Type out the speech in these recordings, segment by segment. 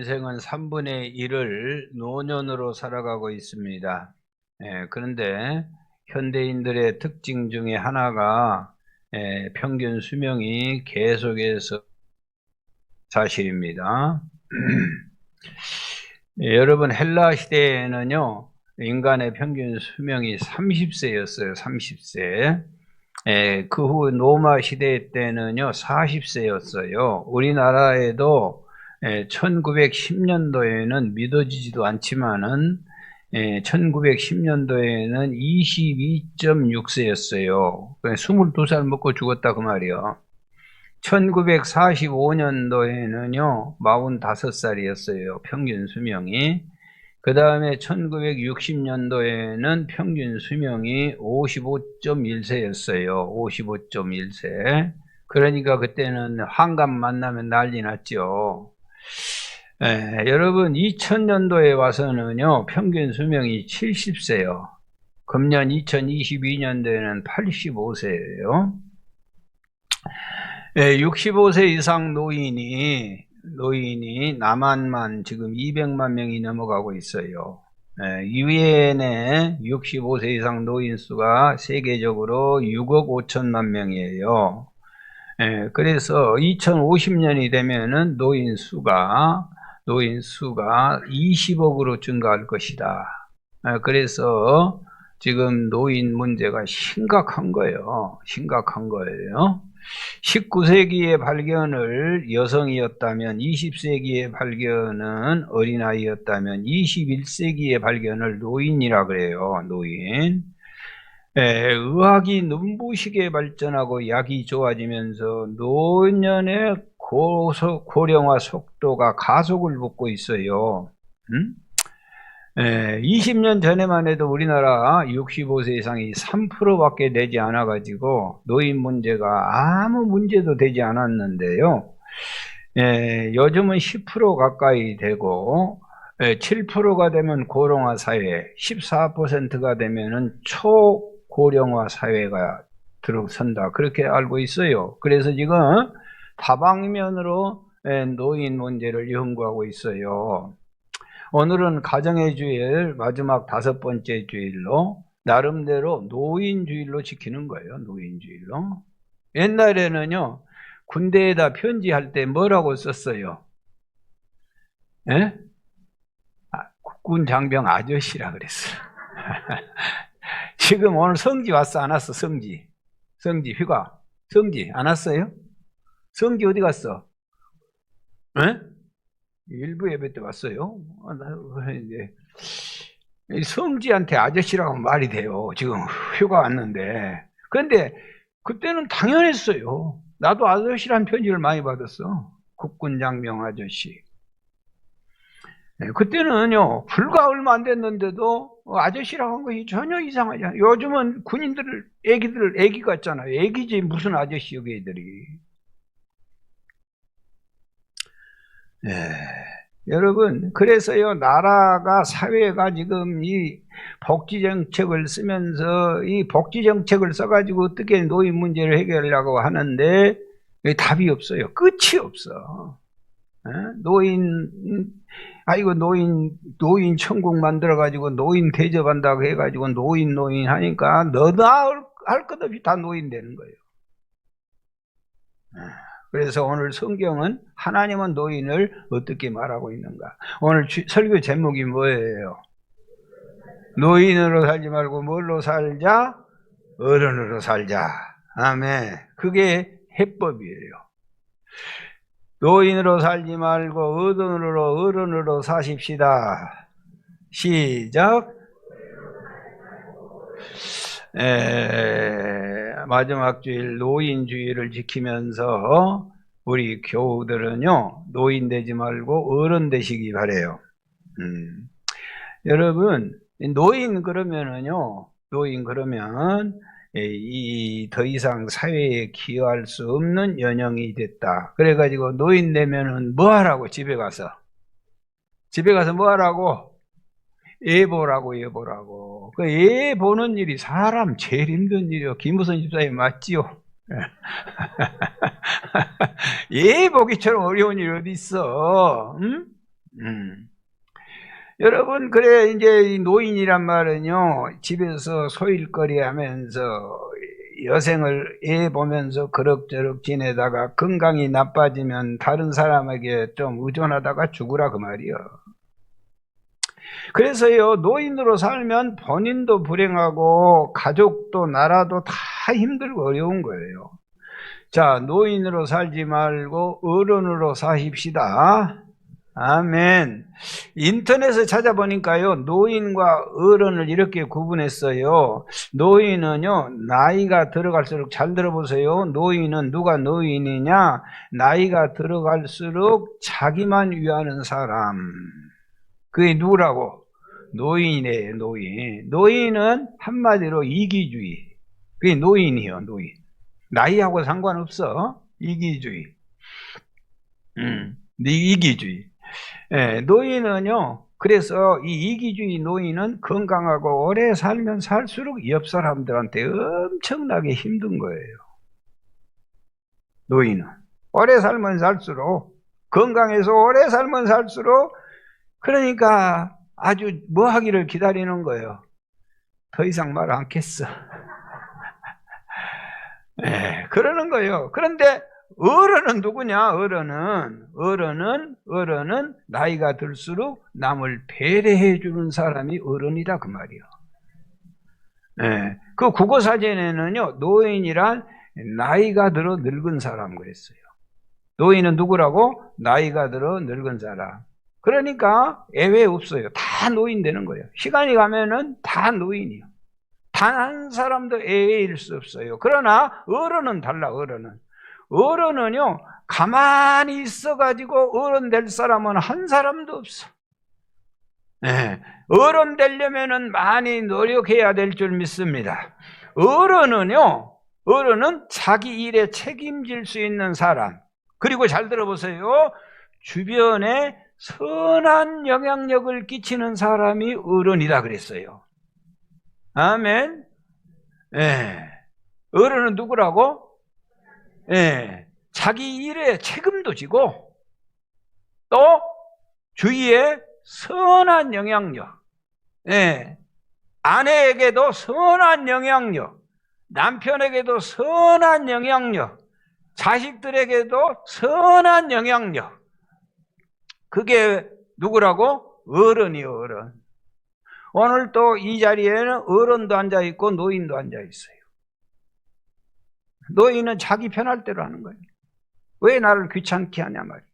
인생은 3분의 1을 노년으로 살아가고 있습니다. 그런데 현대인들의 특징 중에 하나가 평균 수명이 계속해서 사실입니다. 여러분, 헬라 시대에는요, 인간의 평균 수명이 30세였어요. 30세. 그 후 로마 시대 때는요 40세였어요. 우리나라에도 1910년도에는 믿어지지도 않지만은 1910년도에는 22.6세였어요. 22살 먹고 죽었다 그 말이요. 1945년도에는요 45살이었어요. 평균 수명이. 그 다음에 1960년도에는 평균 수명이 55.1세였어요. 55.1세. 그러니까 그때는 환갑 만나면 난리 났죠. 여러분 2000년도에 와서는요 평균 수명이 70세요. 금년 2022년도에는 85세예요. 65세 이상 노인이 남한만 지금 200만 명이 넘어가고 있어요. 유엔의 65세 이상 노인 수가 세계적으로 6억 5천만 명이에요. 그래서 2050년이 되면은 노인 수가 20억으로 증가할 것이다. 그래서 지금 노인 문제가 심각한 거예요. 19세기의 발견을 여성이었다면 20세기의 발견은 어린아이였다면 21세기의 발견을 노인이라 그래요. 노인. 의학이 눈부시게 발전하고 약이 좋아지면서 노년의 고령화 속도가 가속을 붓고 있어요. 20년 전에만 해도 우리나라 65세 이상이 3%밖에 되지 않아 가지고 노인 문제가 아무 문제도 되지 않았는데요. 요즘은 10% 가까이 되고 7%가 되면 고령화 사회, 14%가 되면은 초고령화 사회가 들어선다. 그렇게 알고 있어요. 그래서 지금 다방면으로 노인 문제를 연구하고 있어요. 오늘은 가정의 주일 마지막 5번째 주일로 나름대로 노인주일로 지키는 거예요. 노인주일로. 옛날에는요 군대에다 편지할 때 뭐라고 썼어요? 국군 장병 아저씨라 그랬어요. 지금 오늘 성지 왔어 안 왔어? 성지 휴가 성지 안 왔어요? 성지 어디 갔어? 일부 예배 때 왔어요. 성지한테 아저씨라고 하면 말이 돼요. 지금 휴가 왔는데. 그런데 그때는 당연했어요. 나도 아저씨란 편지를 많이 받았어. 국군 장병 아저씨. 그때는요 불과 얼마 안 됐는데도 아저씨라고 한 것이 전혀 이상하지 않아요. 요즘은 군인들 애기 같잖아요. 애기지 무슨 아저씨 애들이. 여러분 그래서요 나라가 사회가 지금 이 복지정책을 쓰면서 이 복지정책을 써가지고 어떻게 노인 문제를 해결하려고 하는데 답이 없어요. 끝이 없어. 노인 천국 만들어가지고 노인 대접한다고 해가지고 노인 하니까 너도 할 것 없이 다 노인 되는 거예요. 그래서 오늘 성경은 하나님은 노인을 어떻게 말하고 있는가? 오늘 설교 제목이 뭐예요? 노인으로 살지 말고 뭘로 살자? 어른으로 살자. 아멘. 그게 해법이에요. 노인으로 살지 말고 어른으로 사십시다. 시작. 마지막 주일 노인주의를 지키면서 우리 교우들은요 노인 되지 말고 어른 되시기 바래요. 여러분 노인 그러면 더 이상 사회에 기여할 수 없는 연령이 됐다. 그래가지고 노인 되면은 뭐 하라고? 집에 가서 뭐 하라고? 애 보라고. 그 애 보는 일이 사람 제일 힘든 일이요. 김무선 집사님 맞지요? 애 보기처럼 어려운 일이 어디 있어? 응? 여러분, 그래, 이제 이 노인이란 말은요, 집에서 소일거리 하면서 여생을 애 보면서 그럭저럭 지내다가 건강이 나빠지면 다른 사람에게 좀 의존하다가 죽으라 그 말이요. 그래서요, 노인으로 살면 본인도 불행하고 가족도 나라도 다 힘들고 어려운 거예요. 자, 노인으로 살지 말고 어른으로 사십시다. 아멘. 인터넷에 찾아보니까요, 노인과 어른을 이렇게 구분했어요. 노인은요, 나이가 들어갈수록, 잘 들어보세요. 노인은 누가 노인이냐? 나이가 들어갈수록 자기만 위하는 사람. 그게 누구라고? 노인이에요, 노인. 노인은 한마디로 이기주의. 그게 노인이에요, 노인. 나이하고 상관없어. 이기주의. 이기주의. 예, 노인은요, 그래서 이 이기주의 노인은 건강하고 오래 살면 살수록 옆 사람들한테 엄청나게 힘든 거예요. 노인은. 오래 살면 살수록, 건강해서 오래 살면 살수록, 그러니까 아주 뭐 하기를 기다리는 거예요. 더 이상 말 않겠어. 예, 그러는 거예요. 그런데 어른은 누구냐? 어른은 나이가 들수록 남을 배려해 주는 사람이 어른이다 그 말이요. 예, 그 국어사전에는요, 노인이란 나이가 들어 늙은 사람 그랬어요. 노인은 누구라고? 나이가 들어 늙은 사람. 그러니까 예외 없어요. 다 노인 되는 거예요. 시간이 가면은 다 노인이요. 단 한 사람도 예외일 수 없어요. 그러나 어른은 달라. 어른은요, 가만히 있어가지고 어른 될 사람은 한 사람도 없어. 네. 어른 되려면은 많이 노력해야 될 줄 믿습니다. 어른은 자기 일에 책임질 수 있는 사람. 그리고 잘 들어보세요. 주변에 선한 영향력을 끼치는 사람이 어른이다 그랬어요. 아멘. 예. 어른은 누구라고? 예. 자기 일에 책임도 지고 또 주위에 선한 영향력. 예. 아내에게도 선한 영향력. 남편에게도 선한 영향력. 자식들에게도 선한 영향력. 그게 누구라고? 어른이요, 어른. 오늘 또 이 자리에는 어른도 앉아있고 노인도 앉아있어요. 노인은 자기 편할 대로 하는 거예요. 왜 나를 귀찮게 하냐 말이지.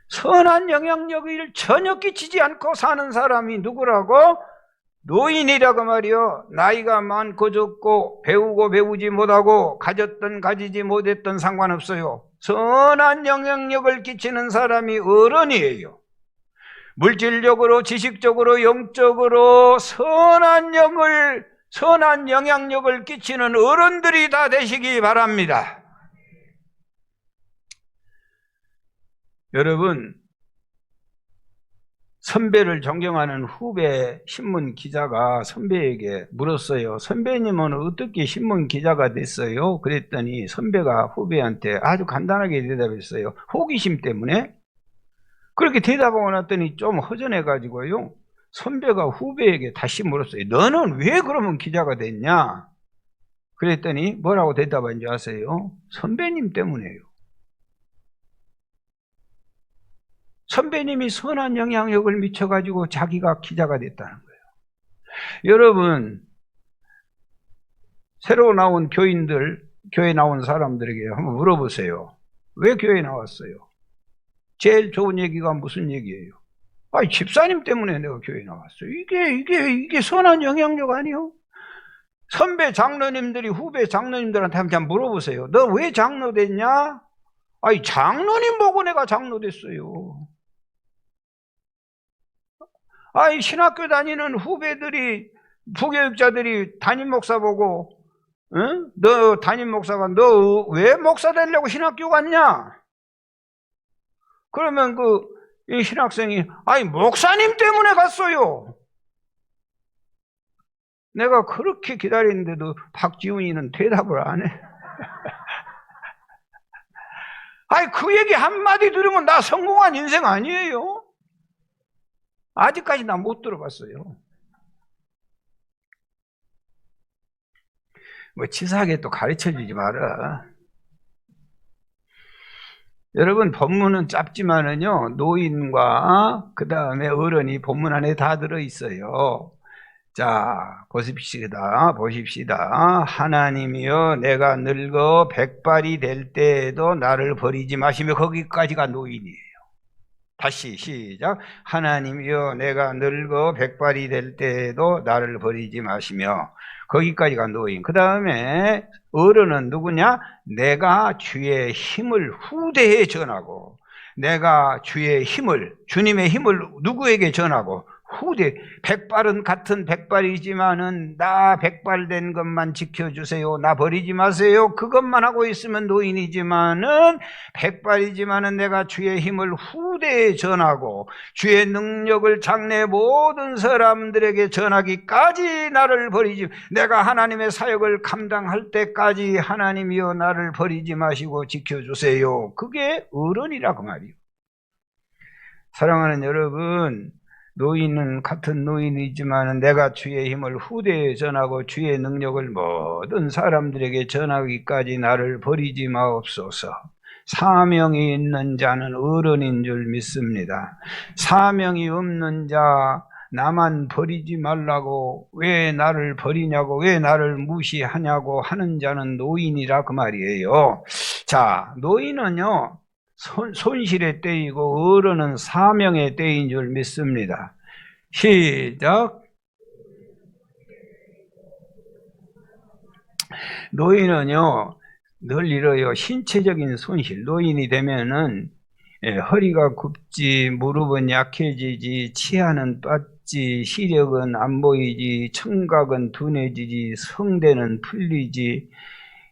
선한 영향력을 전혀 끼치지 않고 사는 사람이 누구라고? 노인이라고 말이요. 나이가 많고 적고 배우고 배우지 못하고 가졌던 가지지 못했던 상관없어요. 선한 영향력을 끼치는 사람이 어른이에요. 물질적으로, 지식적으로, 영적으로 선한 영향력을 끼치는 어른들이 다 되시기 바랍니다. 여러분, 선배를 존경하는 후배 신문 기자가 선배에게 물었어요. 선배님은 어떻게 신문 기자가 됐어요? 그랬더니 선배가 후배한테 아주 간단하게 대답했어요. 호기심 때문에. 그렇게 대답하고 났더니 좀 허전해가지고요. 선배가 후배에게 다시 물었어요. 너는 왜 그러면 기자가 됐냐? 그랬더니 뭐라고 대답한지 아세요? 선배님 때문에요. 선배님이 선한 영향력을 미쳐가지고 자기가 기자가 됐다는 거예요. 여러분, 새로 나온 교회 나온 사람들에게 한번 물어보세요. 왜 교회에 나왔어요? 제일 좋은 얘기가 무슨 얘기예요? 아니, 집사님 때문에 내가 교회에 나왔어요. 이게 선한 영향력 아니요? 선배 장로님들이 후배 장로님들한테 한번 물어보세요. 너 왜 장로 됐냐? 아니, 장로님 보고 내가 장로 됐어요. 아니, 신학교 다니는 후배들이, 부교육자들이 담임 목사 보고, 응? 너 담임 목사가 너 왜 목사 되려고 신학교 갔냐? 그러면 이 신학생이, 아니, 목사님 때문에 갔어요. 내가 그렇게 기다리는데도 박지훈이는 대답을 안 해. 아니, 그 얘기 한마디 들으면 나 성공한 인생 아니에요? 아직까지 나 못 들어봤어요. 뭐 치사하게 또 가르쳐 주지 마라. 여러분, 본문은 짧지만은요, 노인과 그 다음에 어른이 본문 안에 다 들어있어요. 자, 보십시다. 하나님이여, 내가 늙어 백발이 될 때에도 나를 버리지 마시며, 거기까지가 노인이에요. 다시 시작. 하나님이여, 내가 늙어 백발이 될 때에도 나를 버리지 마시며, 거기까지가 노인. 그 다음에 어른은 누구냐? 내가 주의 힘을 후대에 전하고, 내가 주의 힘을, 주님의 힘을 누구에게 전하고, 후대, 백발은 같은 백발이지만은 나 백발된 것만 지켜주세요. 나 버리지 마세요. 그것만 하고 있으면 노인이지만은, 백발이지만은 내가 주의 힘을 후대에 전하고 주의 능력을 장래 모든 사람들에게 전하기까지 나를 버리지, 내가 하나님의 사역을 감당할 때까지 하나님이여 나를 버리지 마시고 지켜주세요. 그게 어른이라 그 말이에요. 사랑하는 여러분, 노인은 같은 노인이지만 내가 주의 힘을 후대에 전하고 주의 능력을 모든 사람들에게 전하기까지 나를 버리지 마옵소서. 사명이 있는 자는 어른인 줄 믿습니다. 사명이 없는 자, 나만 버리지 말라고, 왜 나를 버리냐고, 왜 나를 무시하냐고 하는 자는 노인이라 그 말이에요. 자, 노인은요, 손실의 때이고 어른은 사명의 때인 줄 믿습니다. 시작. 노인은요, 늘 이래요. 신체적인 손실. 노인이 되면은 허리가 굽지, 무릎은 약해지지, 치아는 빠지, 시력은 안 보이지, 청각은 둔해지지, 성대는 풀리지,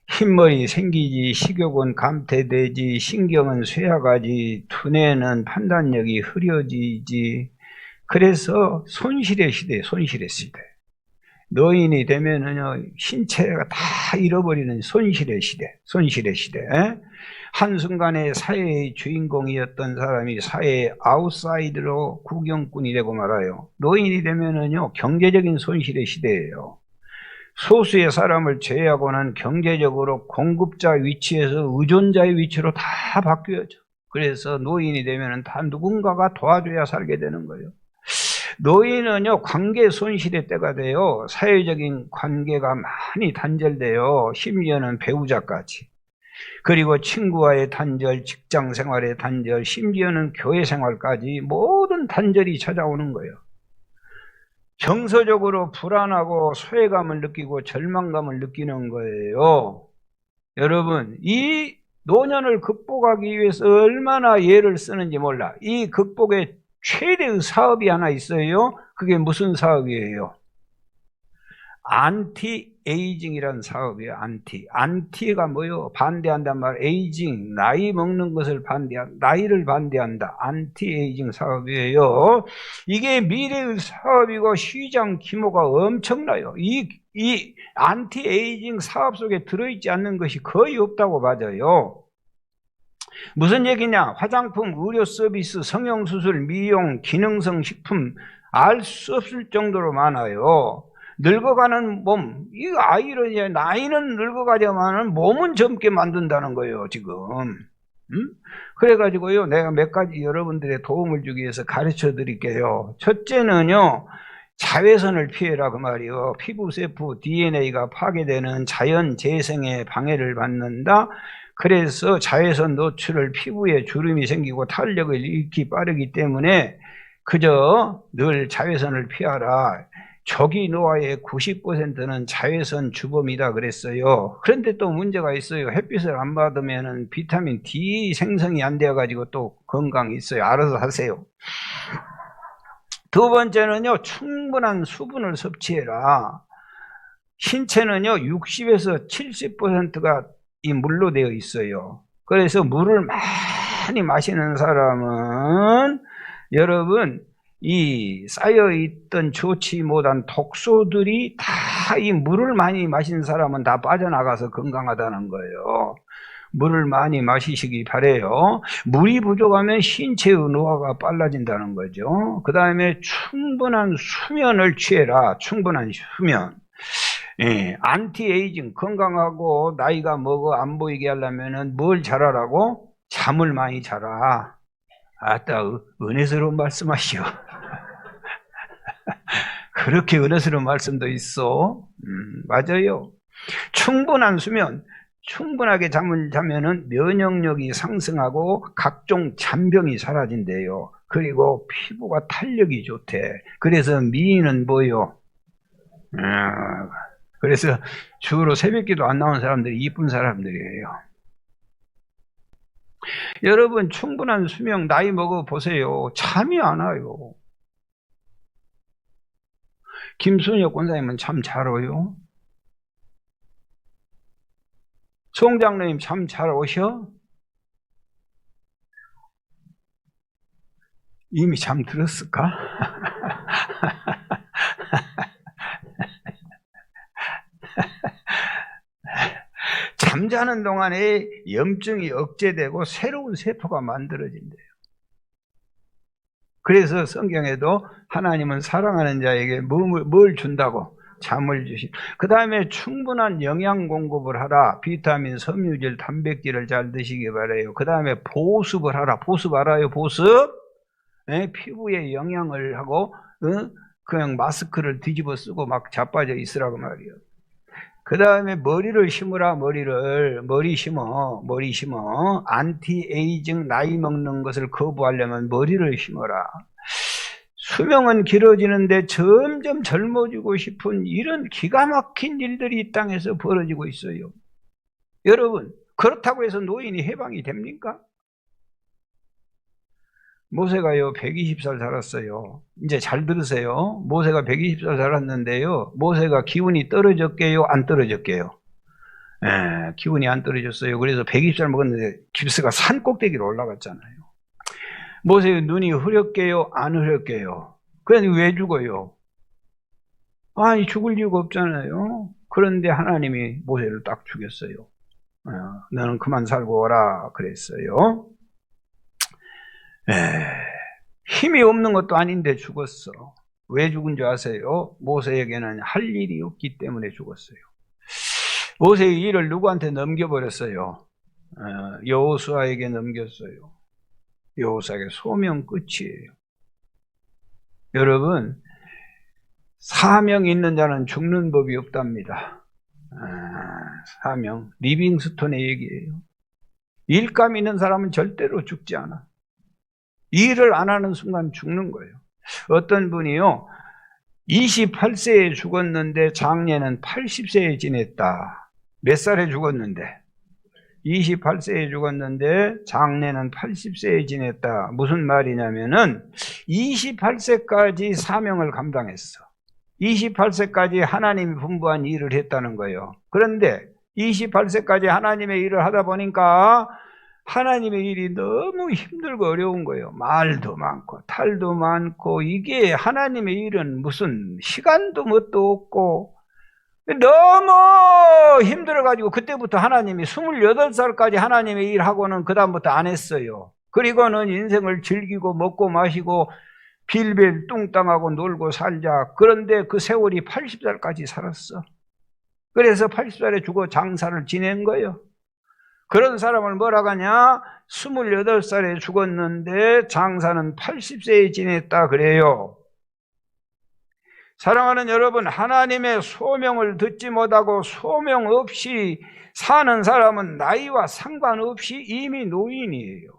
흰머리 생기지, 식욕은 감퇴되지, 신경은 쇠약하지, 두뇌는 판단력이 흐려지지. 그래서 손실의 시대, 손실의 시대. 노인이 되면은요, 신체가 다 잃어버리는 손실의 시대, 손실의 시대. 한순간에 사회의 주인공이었던 사람이 사회의 아웃사이드로 구경꾼이 되고 말아요. 노인이 되면은요, 경제적인 손실의 시대예요. 소수의 사람을 제외하고는 경제적으로 공급자 위치에서 의존자의 위치로 다 바뀌어져. 그래서 노인이 되면은 다 누군가가 도와줘야 살게 되는 거예요. 노인은요, 관계 손실의 때가 돼요. 사회적인 관계가 많이 단절돼요. 심지어는 배우자까지. 그리고 친구와의 단절, 직장 생활의 단절, 심지어는 교회 생활까지 모든 단절이 찾아오는 거예요. 정서적으로 불안하고 소외감을 느끼고 절망감을 느끼는 거예요. 여러분, 이 노년을 극복하기 위해서 얼마나 애를 쓰는지 몰라. 이 극복의 최대의 사업이 하나 있어요. 그게 무슨 사업이에요? 안티에이징이라는 사업이에요. 안티가 뭐요? 반대한단 말. 에이징, 나이 먹는 것을 나이를 반대한다. 안티에이징 사업이에요. 이게 미래의 사업이고 시장 규모가 엄청나요. 이 안티에이징 사업 속에 들어있지 않는 것이 거의 없다고 맞아요. 무슨 얘기냐? 화장품, 의료 서비스, 성형수술, 미용, 기능성 식품, 알 수 없을 정도로 많아요. 늙어가는 몸, 이 아이는 나이는 늙어가지만은 몸은 젊게 만든다는 거예요, 지금. 그래가지고요, 내가 몇 가지 여러분들의 도움을 주기 위해서 가르쳐 드릴게요. 첫째는요, 자외선을 피해라 그 말이에요. 피부세포 DNA가 파괴되는 자연 재생에 방해를 받는다. 그래서 자외선 노출을 피부에 주름이 생기고 탄력을 잃기 빠르기 때문에 그저 늘 자외선을 피하라. 조기 노화의 90%는 자외선 주범이다 그랬어요. 그런데 또 문제가 있어요. 햇빛을 안 받으면 비타민 D 생성이 안 되어가지고 또 건강이 있어요. 알아서 하세요. 두 번째는요, 충분한 수분을 섭취해라. 신체는요, 60에서 70%가 이 물로 되어 있어요. 그래서 물을 많이 마시는 사람은 여러분, 이 쌓여있던 좋지 못한 독소들이 다 이 물을 많이 마신 사람은 다 빠져나가서 건강하다는 거예요. 물을 많이 마시시기 바래요. 물이 부족하면 신체의 노화가 빨라진다는 거죠. 그 다음에 충분한 수면을 취해라. 충분한 수면. 예, 안티에이징, 건강하고 나이가 먹어 안 보이게 하려면은 뭘 잘하라고? 잠을 많이 자라. 아따, 은혜스러운 말씀하시오. 그렇게 은혜스러운 말씀도 있어. 맞아요. 충분한 수면, 충분하게 잠을 자면은 면역력이 상승하고 각종 잔병이 사라진대요. 그리고 피부가 탄력이 좋대. 그래서 미인은 뭐요? 그래서 주로 새벽기도 안 나온 사람들이 이쁜 사람들이에요. 여러분, 충분한 수면 나이 먹어 보세요. 잠이 안 와요. 김순혁 권사님은 잠 잘 와요? 송장로님 잠 잘 오셔? 이미 잠 들었을까? 잠자는 동안에 염증이 억제되고 새로운 세포가 만들어진대요. 그래서 성경에도 하나님은 사랑하는 자에게 뭘 준다고? 잠을 주시. 그 다음에 충분한 영양 공급을 하라. 비타민, 섬유질, 단백질을 잘 드시기 바라요. 그 다음에 보습을 하라. 보습 알아요? 보습? 네, 피부에 영양을 하고 그냥 마스크를 뒤집어 쓰고 막 자빠져 있으라고 말이에요. 그 다음에 머리를 심으라. 머리 심어. 안티에이징, 나이 먹는 것을 거부하려면 머리를 심어라. 수명은 길어지는데 점점 젊어지고 싶은 이런 기가 막힌 일들이 이 땅에서 벌어지고 있어요. 여러분, 그렇다고 해서 노인이 해방이 됩니까? 모세가요 120살 살았어요. 이제 잘 들으세요. 모세가 120살 살았는데요, 모세가 기운이 떨어졌게요, 안 떨어졌게요? 기운이 안 떨어졌어요. 그래서 120살 먹었는데 집스가 산 꼭대기로 올라갔잖아요. 모세의 눈이 흐렸게요, 안 흐렸게요? 그래서 왜 죽어요? 아니, 죽을 이유가 없잖아요. 그런데 하나님이 모세를 딱 죽였어요. 너는 그만 살고 오라 그랬어요. 힘이 없는 것도 아닌데 죽었어. 왜 죽은 줄 아세요? 모세에게는 할 일이 없기 때문에 죽었어요. 모세의 일을 누구한테 넘겨버렸어요? 여호수아에게 넘겼어요. 여호수아에게 소명 끝이에요. 여러분, 사명 있는 자는 죽는 법이 없답니다. 사명, 리빙스톤의 얘기예요. 일감 있는 사람은 절대로 죽지 않아. 일을 안 하는 순간 죽는 거예요. 어떤 분이요, 28세에 죽었는데 장례는 80세에 지냈다. 몇 살에 죽었는데? 28세에 죽었는데 장례는 80세에 지냈다. 무슨 말이냐면은 28세까지 사명을 감당했어. 28세까지 하나님이 분부한 일을 했다는 거예요. 그런데 28세까지 하나님의 일을 하다 보니까 하나님의 일이 너무 힘들고 어려운 거예요. 말도 많고 탈도 많고, 이게 하나님의 일은 무슨 시간도 뭣도 없고 너무 힘들어가지고 그때부터 하나님이 28살까지 하나님의 일하고는 그 다음부터 안 했어요. 그리고는 인생을 즐기고 먹고 마시고 빌빌 뚱땅하고 놀고 살자. 그런데 그 세월이 80살까지 살았어. 그래서 80살에 죽어 장사를 지낸 거예요. 그런 사람을 뭐라고 하냐? 28살에 죽었는데 장사는 80세에 지냈다 그래요. 사랑하는 여러분, 하나님의 소명을 듣지 못하고 소명 없이 사는 사람은 나이와 상관없이 이미 노인이에요.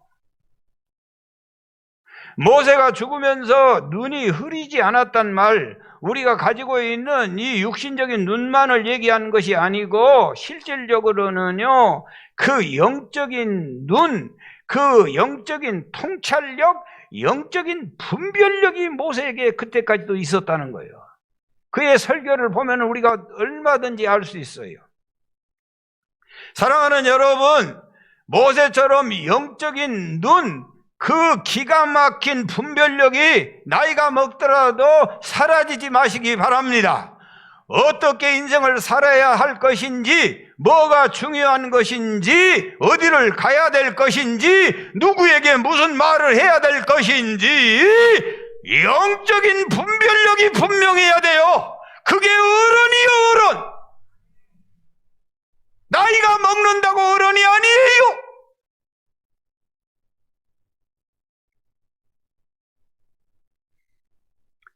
모세가 죽으면서 눈이 흐리지 않았단 말, 우리가 가지고 있는 이 육신적인 눈만을 얘기하는 것이 아니고 실질적으로는요, 그 영적인 눈, 그 영적인 통찰력, 영적인 분별력이 모세에게 그때까지도 있었다는 거예요. 그의 설교를 보면 우리가 얼마든지 알 수 있어요. 사랑하는 여러분, 모세처럼 영적인 눈, 그 기가 막힌 분별력이 나이가 먹더라도 사라지지 마시기 바랍니다. 어떻게 인생을 살아야 할 것인지, 뭐가 중요한 것인지, 어디를 가야 될 것인지, 누구에게 무슨 말을 해야 될 것인지 영적인 분별력이 분명해야 돼요. 그게 어른이요, 어른. 나이가 먹는다고 어른이 아니에요.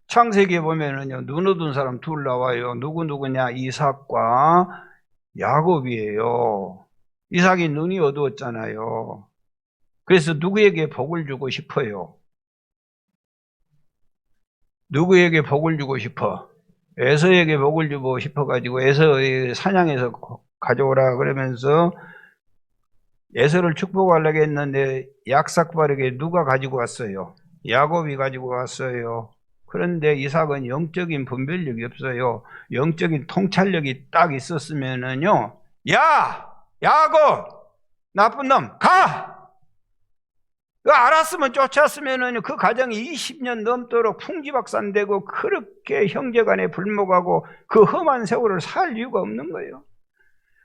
창세기에 보면은요, 눈 어두운 사람 둘 나와요. 누구냐? 이삭과 야곱이에요. 이삭이 눈이 어두웠잖아요. 그래서 누구에게 복을 주고 싶어요? 누구에게 복을 주고 싶어? 에서에게 복을 주고 싶어가지고 에서의 사냥해서 가져오라 그러면서 에서를 축복하려고 했는데 약삭빠르게 누가 가지고 왔어요? 야곱이 가지고 왔어요. 그런데 이삭은 영적인 분별력이 없어요. 영적인 통찰력이 딱 있었으면은요, 야! 야곱! 나쁜 놈! 가! 알았으면 쫓았으면은 그 가정이 20년 넘도록 풍지박산되고 그렇게 형제간에 불목하고 그 험한 세월을 살 이유가 없는 거예요.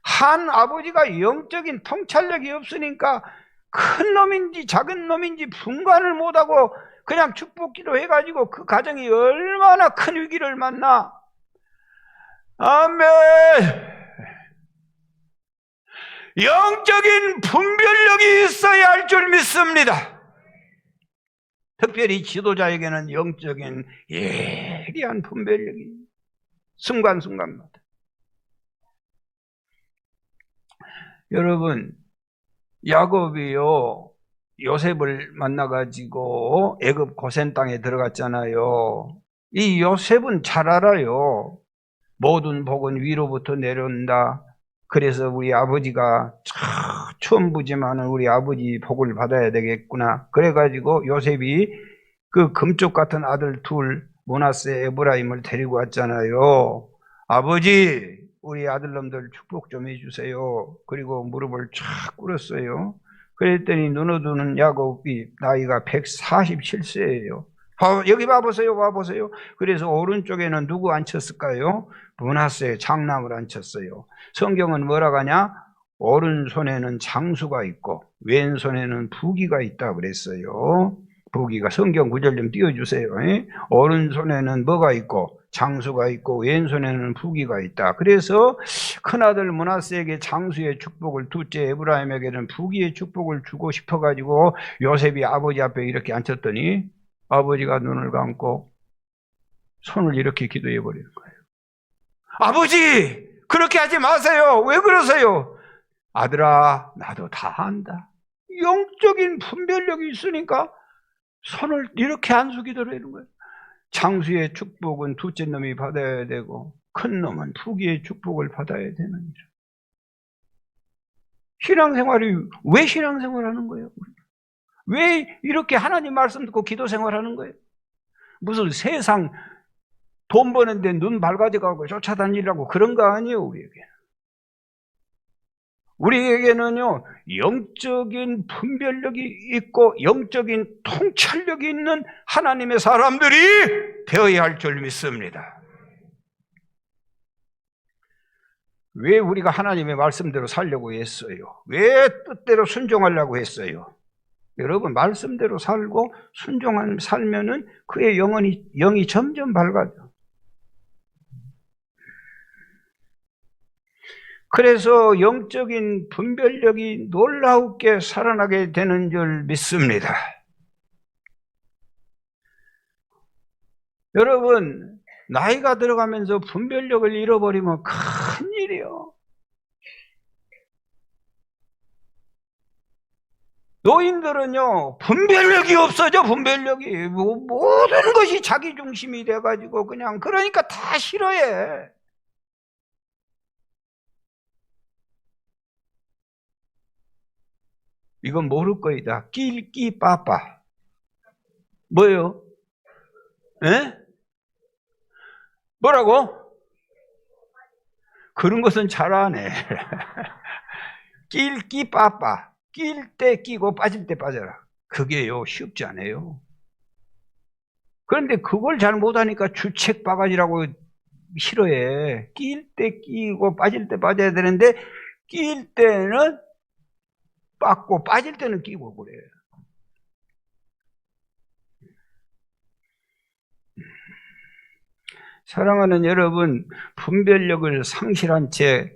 한 아버지가 영적인 통찰력이 없으니까 큰 놈인지 작은 놈인지 분간을 못하고 그냥 축복기도 해가지고 그 가정이 얼마나 큰 위기를 만나. 아멘. 영적인 분별력이 있어야 할 줄 믿습니다. 특별히 지도자에게는 영적인 예리한 분별력이 순간순간마다. 여러분, 야곱이요, 요셉을 만나가지고 애굽 고센 땅에 들어갔잖아요. 이 요셉은 잘 알아요. 모든 복은 위로부터 내려온다. 그래서 우리 아버지가 천부지만은 우리 아버지 복을 받아야 되겠구나. 그래가지고 요셉이 그 금쪽 같은 아들 둘, 므낫세, 에브라임을 데리고 왔잖아요. 아버지, 우리 아들놈들 축복 좀 해주세요. 그리고 무릎을 쫙 꿇었어요. 그랬더니 눈 어두는 야곱이 나이가 147세예요. 여기 봐보세요. 그래서 오른쪽에는 누구 앉혔을까요? 므낫세 장남을 앉혔어요. 성경은 뭐라고 하냐? 오른손에는 장수가 있고 왼손에는 부귀가 있다 그랬어요. 부귀가, 성경 구절 좀 띄워주세요. 오른손에는 뭐가 있고 장수가 있고 왼손에는 부귀가 있다. 그래서 큰아들 므낫세에게 장수의 축복을, 둘째 에브라임에게는 부귀의 축복을 주고 싶어가지고 요셉이 아버지 앞에 이렇게 앉혔더니 아버지가 눈을 감고 손을 이렇게 기도해 버리는 거예요. 아버지, 그렇게 하지 마세요. 왜 그러세요? 아들아, 나도 다 안다. 영적인 분별력이 있으니까 손을 이렇게 안 숙이더라는 거예요. 장수의 축복은 둘째 놈이 받아야 되고 큰 놈은 부귀의 축복을 받아야 되느니라. 신앙생활이 왜 신앙생활하는 거예요? 왜 이렇게 하나님 말씀 듣고 기도 생활하는 거예요? 무슨 세상 돈 버는데 눈 밝아져가고 쫓아다니려고 그런 거 아니에요. 우리에게는요, 영적인 분별력이 있고 영적인 통찰력이 있는 하나님의 사람들이 되어야 할 줄 믿습니다. 왜 우리가 하나님의 말씀대로 살려고 했어요? 왜 뜻대로 순종하려고 했어요? 여러분, 말씀대로 살고 살면은 그의 영이 점점 밝아져. 그래서 영적인 분별력이 놀라우게 살아나게 되는 줄 믿습니다. 여러분, 나이가 들어가면서 분별력을 잃어버리면 큰일이에요. 노인들은요, 분별력이 없어져. 분별력이 모든 것이 자기중심이 돼가지고 그냥, 그러니까 다 싫어해. 이건 모를 거이다. 낄끼빠빠. 뭐예요? 에? 뭐라고? 그런 것은 잘하네. 낄끼빠빠. 낄 때 끼고 빠질 때 빠져라. 그게요, 쉽지 않아요. 그런데 그걸 잘 못하니까 주책바가지라고 싫어해. 끼일 때 끼고 빠질 때 빠져야 되는데 끼일 때는 빠고 빠질 때는 끼고 그래요. 사랑하는 여러분, 분별력을 상실한 채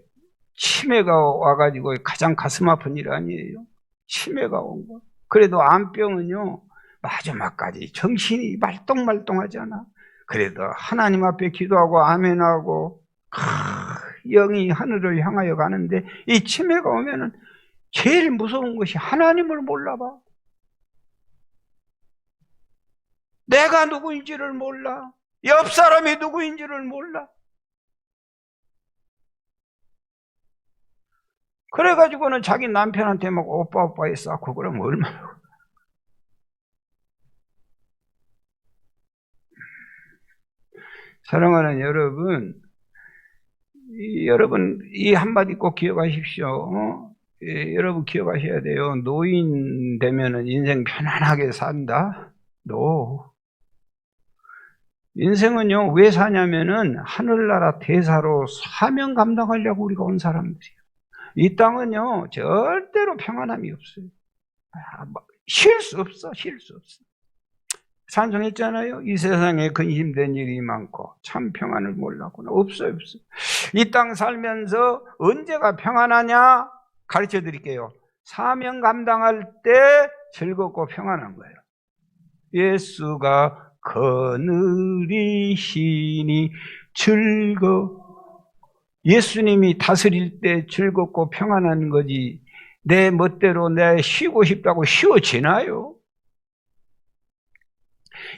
치매가 와가지고 가장 가슴 아픈 일 아니에요? 치매가 온 거. 그래도 암병은요, 마지막까지 정신이 말똥말똥하지 않아. 그래도 하나님 앞에 기도하고 아멘하고 영이 하늘을 향하여 가는데, 이 치매가 오면은 제일 무서운 것이 하나님을 몰라봐. 내가 누구인지를 몰라. 옆 사람이 누구인지를 몰라. 그래가지고는 자기 남편한테 막 오빠 쌓고 그러면 얼마나. 사랑하는 여러분, 여러분 이 한마디 꼭 기억하십시오. 여러분 기억하셔야 돼요. 노인 되면은 인생 편안하게 산다? 인생은요, 왜 사냐면은 하늘나라 대사로 사명 감당하려고 우리가 온 사람들이에요. 이 땅은요, 절대로 평안함이 없어요. 쉴 수 없어. 찬송했잖아요. 이 세상에 근심된 일이 많고 참 평안을 몰랐구나. 없어요. 이 땅 살면서 언제가 평안하냐? 가르쳐 드릴게요. 사명 감당할 때 즐겁고 평안한 거예요. 예수가 거느리시니 예수님이 다스릴 때 즐겁고 평안한 거지, 내 멋대로 내 쉬고 싶다고 쉬워지나요?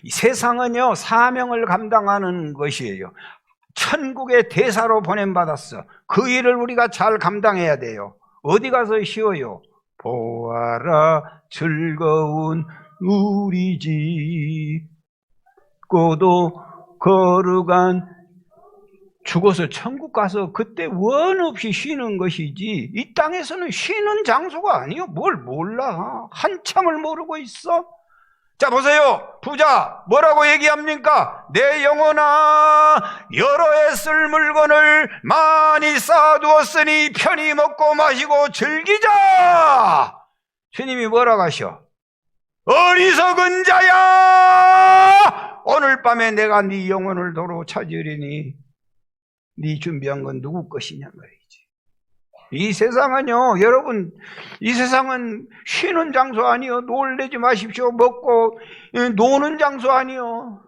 이 세상은요, 사명을 감당하는 것이에요. 천국의 대사로 보냄받았어. 그 일을 우리가 잘 감당해야 돼요. 어디 가서 쉬어요? 보아라 즐거운 우리 집 고도 거룩한, 죽어서 천국 가서 그때 원 없이 쉬는 것이지, 이 땅에서는 쉬는 장소가 아니요. 뭘 몰라. 한참을 모르고 있어. 자 보세요. 부자 뭐라고 얘기합니까? 내 영혼아, 여러 해 쓸 물건을 많이 쌓아두었으니 편히 먹고 마시고 즐기자. 주님이 뭐라고 하셔? 어리석은 자야, 오늘 밤에 내가 네 영혼을 도로 찾으리니 네 준비한 건 누구 것이냐 말이지. 이 세상은요, 여러분, 이 세상은 쉬는 장소 아니요. 놀래지 마십시오. 먹고 노는 장소 아니요.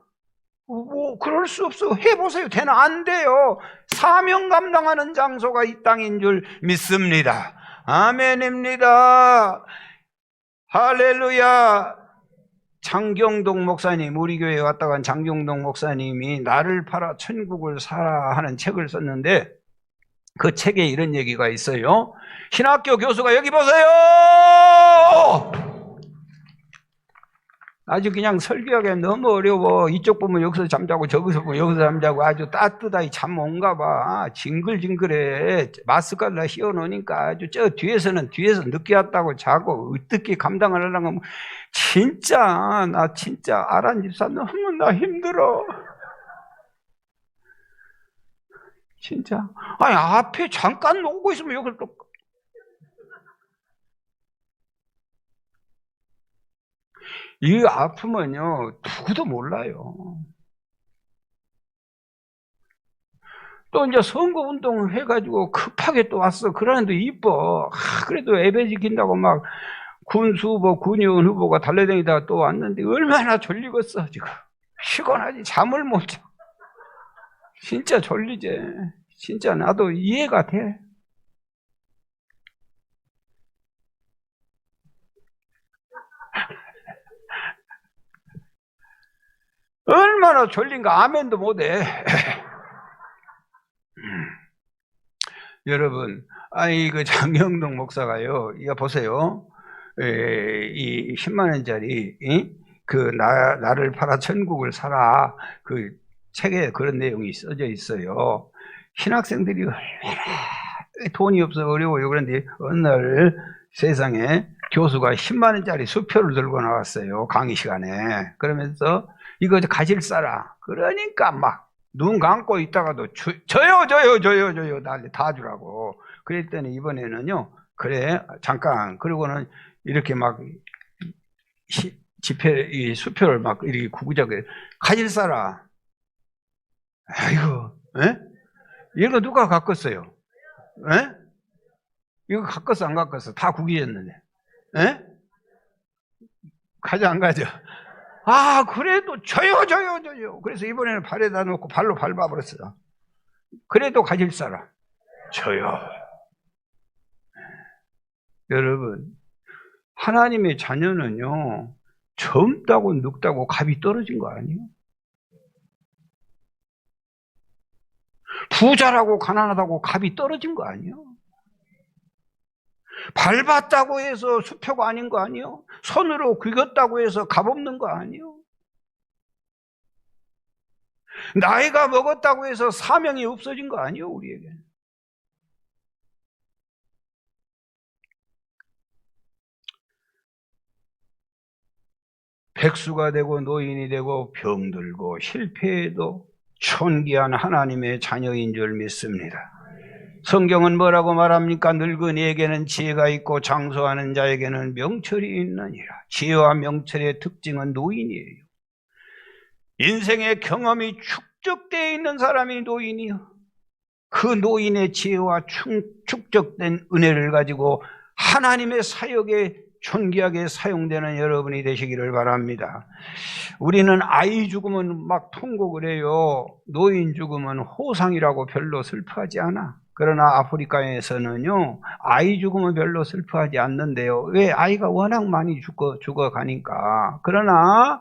뭐 그럴 수 없어. 해보세요. 되나? 안 돼요. 사명 감당하는 장소가 이 땅인 줄 믿습니다. 아멘입니다. 할렐루야. 장경동 목사님, 우리 교회에 왔다 간 장경동 목사님이 나를 팔아 천국을 사라 하는 책을 썼는데, 그 책에 이런 얘기가 있어요. 신학교 교수가, 여기 보세요! 아주 그냥 설교하기 너무 어려워. 이쪽 보면 여기서 잠자고 저기서 보면 여기서 잠자고 아주 따뜻하게 잠 온가 봐. 징글징글해. 마스크를 씌워놓으니까 아주 저 뒤에서 늦게 왔다고 자고 어떻게 감당을 하려면, 진짜 나 진짜 아란 집사 너무나 힘들어. 진짜. 아니 앞에 잠깐 오고 있으면 여기를 또. 이 아픔은요, 누구도 몰라요. 또 이제 선거운동 해가지고 급하게 또 왔어. 그러는데 이뻐. 그래도 예배 지킨다고 막 군수 후보, 군의원 후보가 달려다니다가 또 왔는데 얼마나 졸리겠어, 지금. 피곤하지. 잠을 못 자. 진짜 졸리지. 진짜 나도 이해가 돼. 얼마나 졸린가. 아멘도 못해. 여러분, 아니 그 장경동 목사가요, 이거 보세요. 이 10만 원짜리 나를 팔아 천국을 사라, 그 책에 그런 내용이 써져 있어요. 신학생들이 얼마나 돈이 없어 어려워요. 그런데 어느 날 세상에 교수가 10만 원짜리 수표를 들고 나왔어요. 강의 시간에. 그러면서 이거 가질 사라. 그러니까 막 눈 감고 있다가도 저요 난리 다 주라고. 그랬더니 이번에는요, 그래 잠깐, 그리고는 이렇게 막 이 수표를 막 이렇게 구구자게 가질 사람. 아이고, 에? 이거 누가 갖겠어요? 에? 이거 갖겠어 안 갖겠어? 다 구기였는데, 에? 가져 안 가져? 아, 그래도 저요. 그래서 이번에는 발에다 놓고 발로 밟아버렸어. 그래도 가질 사람. 저요. 여러분, 하나님의 자녀는요, 젊다고 늙다고 값이 떨어진 거 아니에요? 부자라고 가난하다고 값이 떨어진 거 아니에요? 밟았다고 해서 수표가 아닌 거 아니에요? 손으로 긁었다고 해서 값 없는 거 아니에요? 나이가 먹었다고 해서 사명이 없어진 거 아니에요, 우리에게? 백수가 되고 노인이 되고 병들고 실패해도 존귀한 하나님의 자녀인 줄 믿습니다. 성경은 뭐라고 말합니까? 늙은이에게는 지혜가 있고 장수하는 자에게는 명철이 있느니라. 지혜와 명철의 특징은 노인이에요. 인생의 경험이 축적되어 있는 사람이 노인이요. 그 노인의 지혜와 축적된 은혜를 가지고 하나님의 사역에 존귀하게 사용되는 여러분이 되시기를 바랍니다. 우리는 아이 죽으면 막 통곡을 해요. 노인 죽으면 호상이라고 별로 슬퍼하지 않아. 그러나 아프리카에서는요, 아이 죽으면 별로 슬퍼하지 않는데요. 왜? 아이가 워낙 많이 죽어가니까. 그러나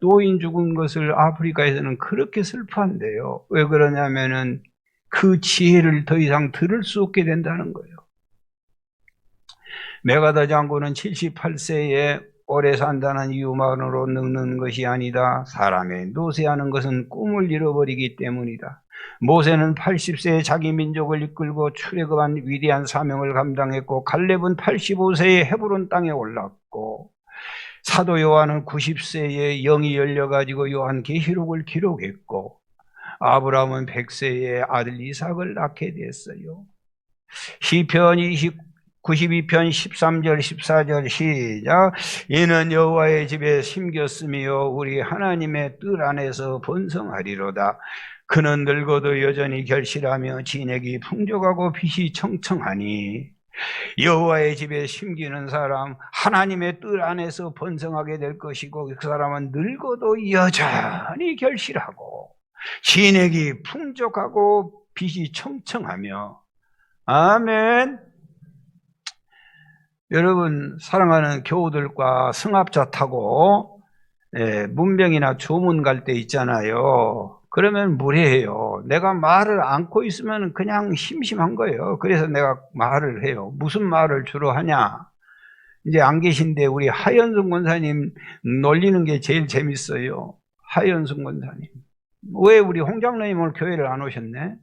노인 죽은 것을 아프리카에서는 그렇게 슬퍼한대요. 왜 그러냐면은 그 지혜를 더 이상 들을 수 없게 된다는 거예요. 메가더 장군은 78세에 오래 산다는 이유만으로 늙는 것이 아니다. 사람의 노쇠하는 것은 꿈을 잃어버리기 때문이다. 모세는 80세에 자기 민족을 이끌고 출애굽한 위대한 사명을 감당했고, 갈렙은 85세에 헤브론 땅에 올랐고, 사도 요한은 90세에 영이 열려가지고 요한계시록을 기록했고, 아브라함은 100세에 아들 이삭을 낳게 됐어요. 시편 92편 13절 14절 시작. 이는 여호와의 집에 심겼으며 우리 하나님의 뜰 안에서 번성하리로다. 그는 늙어도 여전히 결실하며 진액이 풍족하고 빛이 청청하니. 여호와의 집에 심기는 사람, 하나님의 뜰 안에서 번성하게 될 것이고, 그 사람은 늙어도 여전히 결실하고 진액이 풍족하고 빛이 청청하며. 아멘. 여러분, 사랑하는 교우들과 승합차 타고 문병이나 조문 갈 때 있잖아요. 그러면 무례해요. 내가 말을 안고 있으면 그냥 심심한 거예요. 그래서 내가 말을 해요. 무슨 말을 주로 하냐? 이제 안 계신데 우리 하현승 권사님 놀리는 게 제일 재밌어요. 하현승 권사님. 왜 우리 홍 장로님 오늘 교회를 안 오셨네?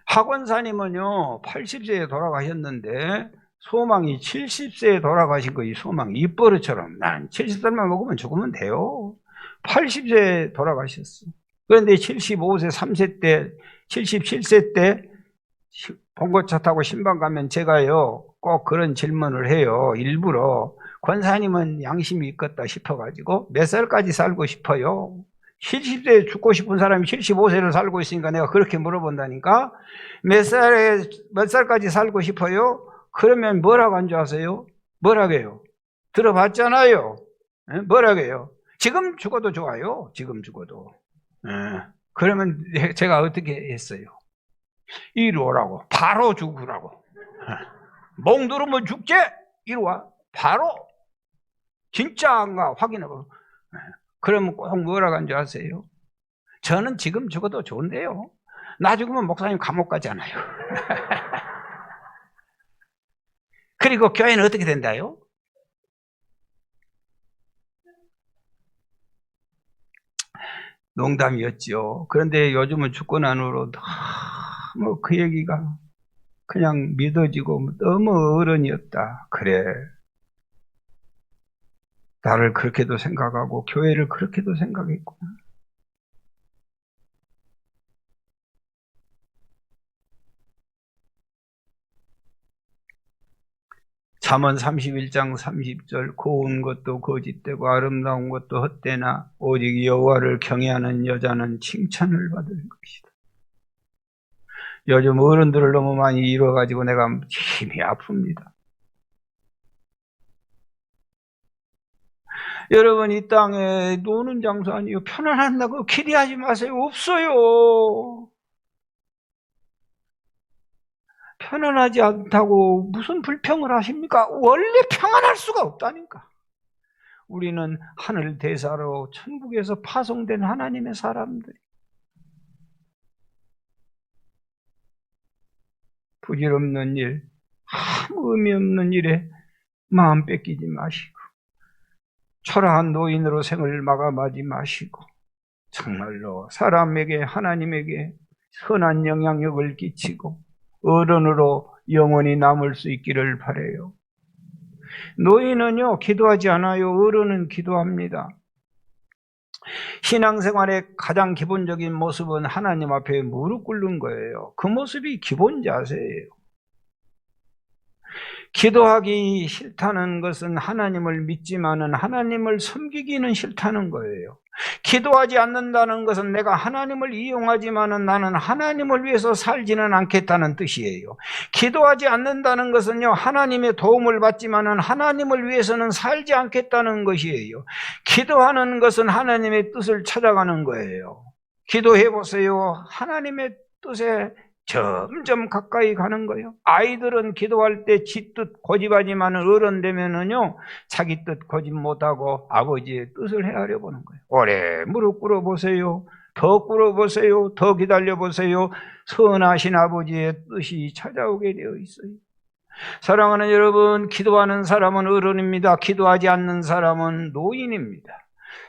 학원사님은요 80세에 돌아가셨는데 소망이 70세에 돌아가신 거이 소망이 입버릇처럼. 난 70살만 먹으면 죽으면 돼요. 80세에 돌아가셨어. 그런데 75세 3세 때 77세 때 봉고차 타고 신방 가면 제가요 꼭 그런 질문을 해요. 일부러. 권사님은 양심이 있겠다 싶어가지고 몇 살까지 살고 싶어요? 70세에 죽고 싶은 사람이 75세를 살고 있으니까 내가 그렇게 물어본다니까. 몇 살까지 살고 싶어요? 그러면 뭐라고 한 줄 아세요? 뭐라고 해요? 들어봤잖아요. 뭐라고 해요? 지금 죽어도 좋아요. 지금 죽어도. 그러면 제가 어떻게 했어요? 이리 오라고. 바로 죽으라고. 목 누르면 죽지? 이리 와. 바로. 진짜인가 확인하고. 그러면 꼭 뭐라고 한 줄 아세요? 저는 지금 죽어도 좋은데요. 나 죽으면 목사님 감옥 가잖아요. 그리고 교회는 어떻게 된다요? 농담이었죠. 그런데 요즘은 죽고 난 후로 너무 그 얘기가 그냥 믿어지고 너무 어른이었다. 그래. 나를 그렇게도 생각하고 교회를 그렇게도 생각했구나. 잠언 31장 30절 고운 것도 거짓되고 아름다운 것도 헛되나 오직 여호와를 경외하는 여자는 칭찬을 받을 것이다. 요즘 어른들을 너무 많이 잃어가지고 내가 힘이 아픕니다. 여러분, 이 땅에 노는 장소 아니에요. 편안한다고 기대하지 마세요. 없어요. 편안하지 않다고 무슨 불평을 하십니까? 원래 평안할 수가 없다니까. 우리는 하늘 대사로 천국에서 파송된 하나님의 사람들. 부질없는 일, 아무 의미 없는 일에 마음 뺏기지 마시고 초라한 노인으로 생을 마감하지 마시고 정말로 사람에게 하나님에게 선한 영향력을 끼치고 어른으로 영원히 남을 수 있기를 바라요. 노인은요 기도하지 않아요. 어른은 기도합니다. 신앙생활의 가장 기본적인 모습은 하나님 앞에 무릎 꿇는 거예요. 그 모습이 기본 자세예요. 기도하기 싫다는 것은 하나님을 믿지만은 하나님을 섬기기는 싫다는 거예요. 기도하지 않는다는 것은 내가 하나님을 이용하지만은 나는 하나님을 위해서 살지는 않겠다는 뜻이에요. 기도하지 않는다는 것은요, 하나님의 도움을 받지만은 하나님을 위해서는 살지 않겠다는 것이에요. 기도하는 것은 하나님의 뜻을 찾아가는 거예요. 기도해 보세요. 하나님의 뜻에 점점 가까이 가는 거예요. 아이들은 기도할 때 지 뜻 고집하지만 어른 되면은요 자기 뜻 고집 못하고 아버지의 뜻을 헤아려 보는 거예요. 오래 무릎 꿇어 보세요. 더 꿇어 보세요. 더 기다려 보세요. 선하신 아버지의 뜻이 찾아오게 되어 있어요. 사랑하는 여러분, 기도하는 사람은 어른입니다. 기도하지 않는 사람은 노인입니다.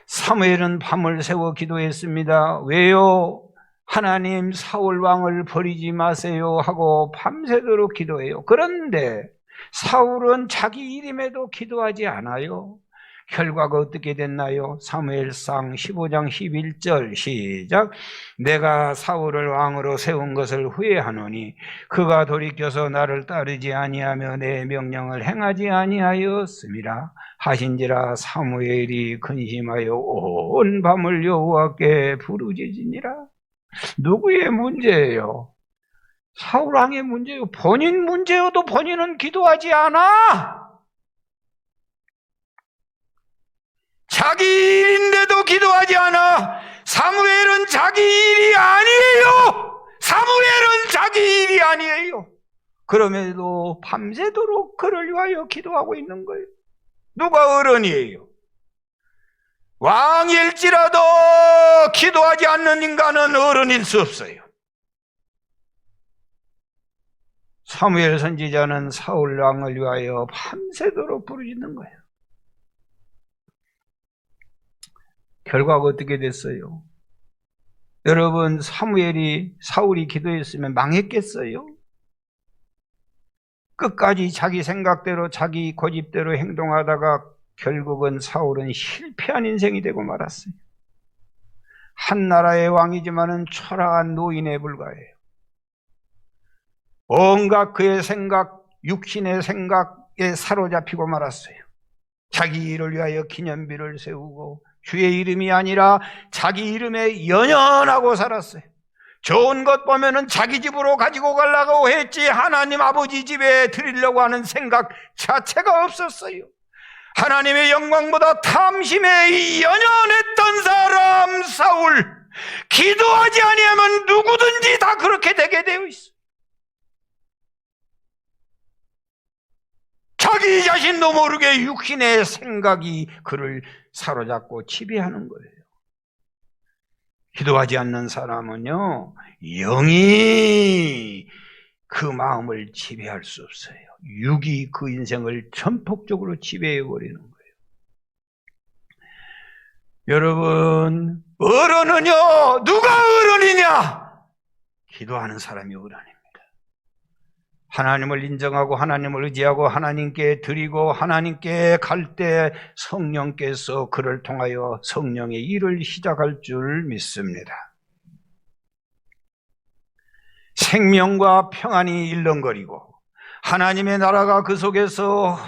사무엘은 밤을 새워 기도했습니다. 왜요? 하나님 사울 왕을 버리지 마세요 하고 밤새도록 기도해요. 그런데 사울은 자기 이름에도 기도하지 않아요. 결과가 어떻게 됐나요? 사무엘상 15장 11절 시작. 내가 사울을 왕으로 세운 것을 후회하노니 그가 돌이켜서 나를 따르지 아니하며 내 명령을 행하지 아니하였음이라 하신지라. 사무엘이 근심하여 온 밤을 여호와께 부르짖으니라. 누구의 문제예요? 사울 왕의 문제예요. 본인 문제여도 본인은 기도하지 않아. 자기 일인데도 기도하지 않아. 사무엘은 자기 일이 아니에요. 사무엘은 자기 일이 아니에요. 그럼에도 밤새도록 그를 위하여 기도하고 있는 거예요. 누가 어른이에요? 왕일지라도 기도하지 않는 인간은 어른일 수 없어요. 사무엘 선지자는 사울 왕을 위하여 밤새도록 부르짖는 거예요. 결과가 어떻게 됐어요? 여러분, 사울이 기도했으면 망했겠어요? 끝까지 자기 생각대로 자기 고집대로 행동하다가 결국은 사울은 실패한 인생이 되고 말았어요. 한 나라의 왕이지만은 초라한 노인에 불과해요. 온갖 그의 생각, 육신의 생각에 사로잡히고 말았어요. 자기 일을 위하여 기념비를 세우고 주의 이름이 아니라 자기 이름에 연연하고 살았어요. 좋은 것 보면은 자기 집으로 가지고 가려고 했지 하나님 아버지 집에 드리려고 하는 생각 자체가 없었어요. 하나님의 영광보다 탐심에 연연했던 사람 사울, 기도하지 아니하면 누구든지 다 그렇게 되게 되어 있어요. 자기 자신도 모르게 육신의 생각이 그를 사로잡고 지배하는 거예요. 기도하지 않는 사람은요, 영이 그 마음을 지배할 수 없어요. 육이 그 인생을 전폭적으로 지배해버리는 거예요. 여러분, 어른은요, 누가 어른이냐? 기도하는 사람이 어른입니다. 하나님을 인정하고 하나님을 의지하고 하나님께 드리고 하나님께 갈 때 성령께서 그를 통하여 성령의 일을 시작할 줄 믿습니다. 생명과 평안이 일렁거리고 하나님의 나라가 그 속에서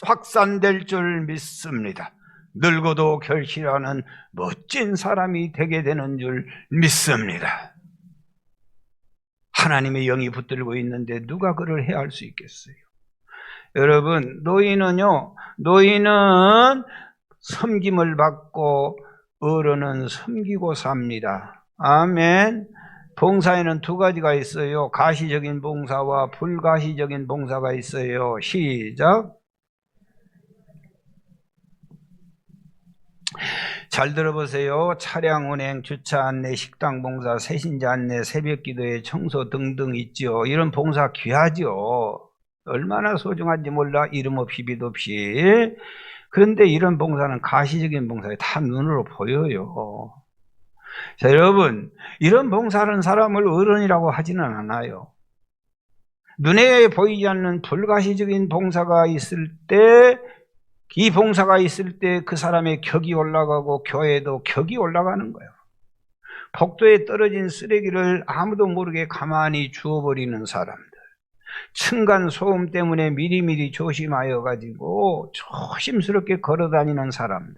확산될 줄 믿습니다. 늙어도 결실하는 멋진 사람이 되게 되는 줄 믿습니다. 하나님의 영이 붙들고 있는데 누가 그를 해할 수 있겠어요? 여러분, 노인은 섬김을 받고 어른은 섬기고 삽니다. 아멘. 봉사에는 두 가지가 있어요. 가시적인 봉사와 불가시적인 봉사가 있어요. 시작. 잘 들어보세요. 차량 운행, 주차 안내, 식당 봉사, 새신자 안내, 새벽 기도회, 청소 등등 있죠. 이런 봉사 귀하죠. 얼마나 소중한지 몰라. 이름 없이 빛 없이. 그런데 이런 봉사는 가시적인 봉사에 다 눈으로 보여요. 자, 여러분, 이런 봉사하는 사람을 어른이라고 하지는 않아요. 눈에 보이지 않는 불가시적인 봉사가 있을 때, 이 봉사가 있을 때 그 사람의 격이 올라가고 교회도 격이 올라가는 거예요. 복도에 떨어진 쓰레기를 아무도 모르게 가만히 주워버리는 사람들, 층간 소음 때문에 미리미리 조심하여 가지고 조심스럽게 걸어다니는 사람들,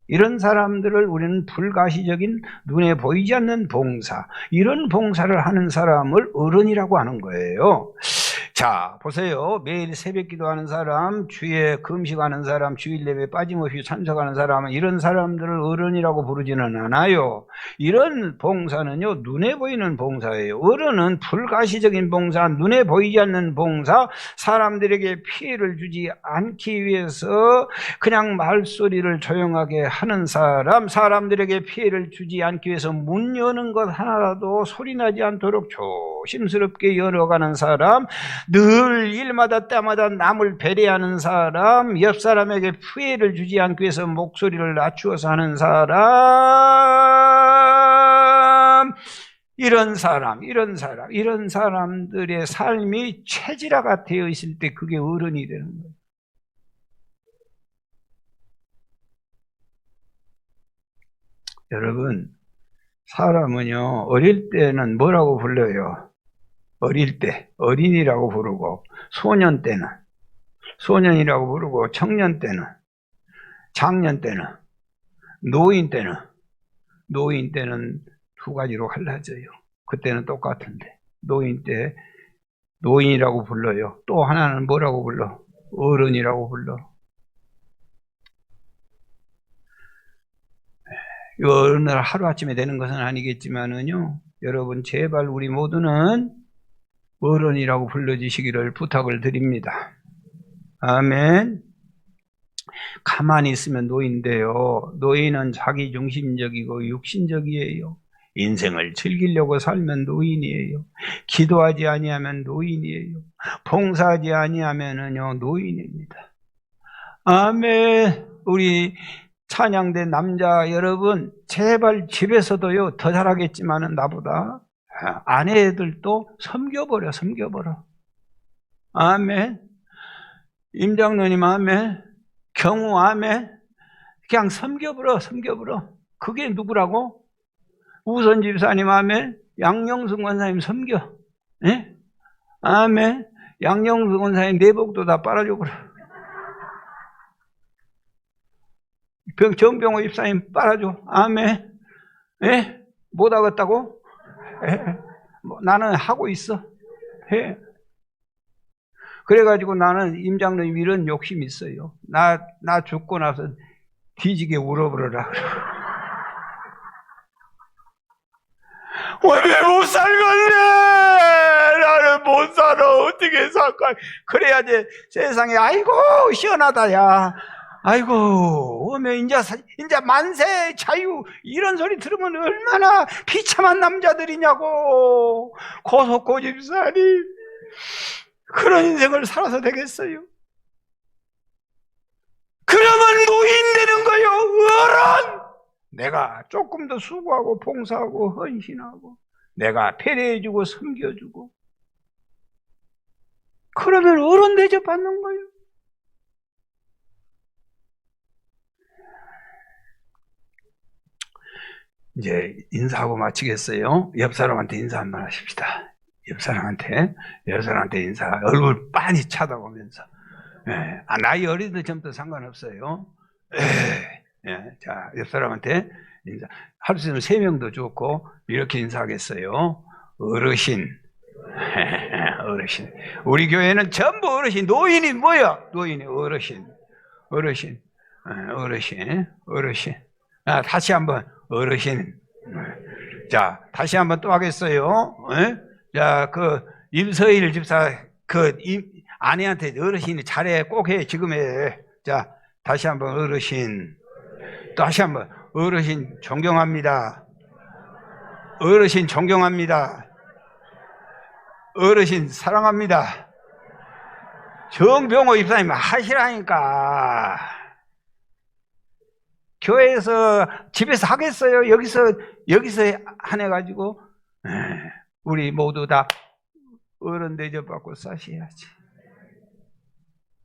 이런 사람들을 우리는 불가시적인 눈에 보이지 않는 봉사, 이런 봉사를 하는 사람을 어른이라고 하는 거예요. 자, 보세요. 매일 새벽 기도하는 사람, 주에 금식하는 사람, 주일 예배 빠짐없이 참석하는 사람은 이런 사람들을 어른이라고 부르지는 않아요. 이런 봉사는요, 눈에 보이는 봉사예요. 어른은 불가시적인 봉사, 눈에 보이지 않는 봉사, 사람들에게 피해를 주지 않기 위해서 그냥 말소리를 조용하게 하는 사람, 사람들에게 피해를 주지 않기 위해서 문 여는 것 하나라도 소리 나지 않도록 조심스럽게 열어가는 사람, 늘 일마다 때마다 남을 배려하는 사람, 옆 사람에게 피해를 주지 않기 위해서 목소리를 낮추어서 하는 사람, 이런 사람들의 삶이 체질화가 되어 있을 때 그게 어른이 되는 거예요. 여러분, 사람은요, 어릴 때는 뭐라고 불러요? 어릴 때 어린이라고 부르고, 소년 때는 소년이라고 부르고, 청년 때는, 장년 때는, 노인 때는 두 가지로 갈라져요. 그때는 똑같은데 노인 때 노인이라고 불러요. 또 하나는 뭐라고 불러? 어른이라고 불러. 이 어른을 하루아침에 되는 것은 아니겠지만은요, 여러분 제발 우리 모두는 어른이라고 불러주시기를 부탁을 드립니다. 아멘. 가만히 있으면 노인인데요, 노인은 자기중심적이고 육신적이에요. 인생을 즐기려고 살면 노인이에요. 기도하지 아니하면 노인이에요. 봉사하지 아니하면은요 노인입니다. 아멘. 우리 찬양대 남자 여러분, 제발 집에서도요 더 잘하겠지만은 나보다 아내들도 섬겨버려. 아멘. 임장로님 아멘. 경우 아멘. 그냥 섬겨버려. 그게 누구라고? 우선 집사님 아멘. 양영승 권사님 섬겨. 예? 아멘. 양영승 권사님 내복도 다 빨아줘 버려. 정병호 집사님 빨아줘. 아멘. 예? 못 하겠다고? 예? 나는 하고 있어. 예. 그래가지고 나는 임장로님 이런 욕심이 있어요. 나 죽고 나서 뒤지게 울어버려라. 왜 못 살겠네? 나는 못 살아. 어떻게 살까? 그래야지 세상에, 아이고, 시원하다, 야. 아이고, 오면 인자 만세, 자유, 이런 소리 들으면 얼마나 비참한 남자들이냐고. 고집사님. 그런 인생을 살아서 되겠어요? 그러면 노인 되는 거요, 어른! 내가 조금 더 수고하고 봉사하고 헌신하고 내가 배려해주고 섬겨주고 그러면 어른 대접 받는 거예요. 이제 인사하고 마치겠어요. 옆 사람한테 인사 한번 하십시다. 옆 사람한테 인사. 얼굴 빤히 쳐다보면서. 예, 나이 어리든 젊든 상관없어요. 예, 자, 옆 사람한테 인사. 할 수 있는 3명도 좋고, 이렇게 인사하겠어요. 어르신. 어르신. 우리 교회는 전부 어르신. 노인이 뭐야? 노인이 어르신. 어르신. 어르신. 다시 한번 어르신. 자, 다시 한번 또 하겠어요. 자, 임서일 집사 아내한테 어르신이 잘해, 꼭 해, 지금 해. 자, 다시 한번 어르신. 다시 한번 어르신 존경합니다. 어르신 존경합니다. 어르신 사랑합니다. 정병호 입사님 하시라니까. 교회에서 집에서 하겠어요? 여기서 해가지고 우리 모두 다 어른 대접받고 사셔야지.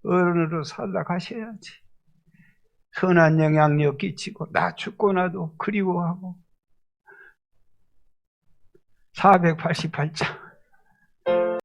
어른으로 살다 가셔야지. 선한 영향력 끼치고 나 죽고 나도 그리워하고 488장